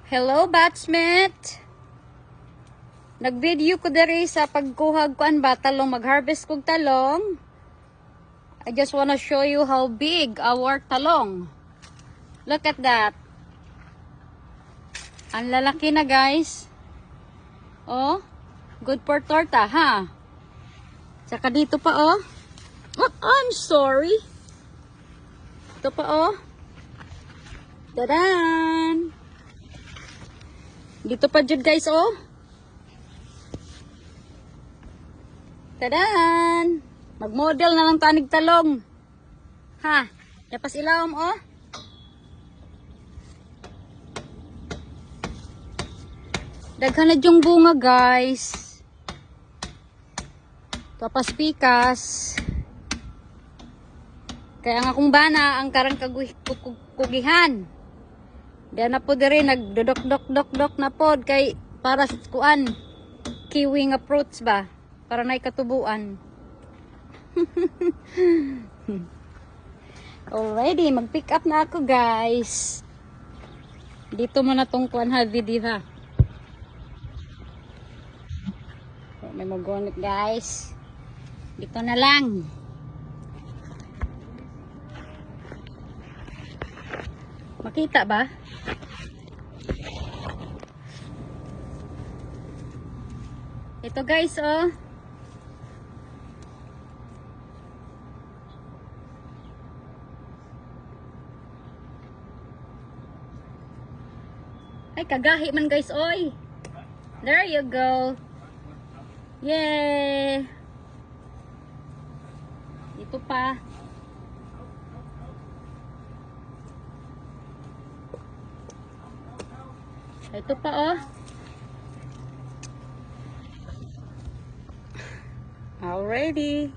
Hello, batchmate! Nag-video ko diri sa pagkuhag kuan ba talong, mag-harvest kog talong. I just wanna show you how big our talong. Look at that. Ang lalaki na, guys. Oh, good for torta, ha? Saka dito pa, oh. Oh, I'm sorry. Ito pa, oh. Tadan! Dito pa jud, guys, oh. Tadan! Mag-model na lang tanig talong. Ha? Dapas ilawom, oh. Daghan na yung bunga, guys. Tapas pikas. Kaya nga kung bana, ang karang kugihan. Diyan na po diri, nagdodok-dok-dok-dok na pod. Kay, para sa kuan, kiwi nga fruits ba? Para na ikatubuan. Alrighty, mag-pick up na ako, guys. Dito mo na tong kuan ha, video ha. May magonit, guys. Dito na lang. Makita ba? Ito, guys, oh. Ay, kagahi man, guys, oy. There you go. Yay! Ito pa. Ito pa, oh. Alrighty.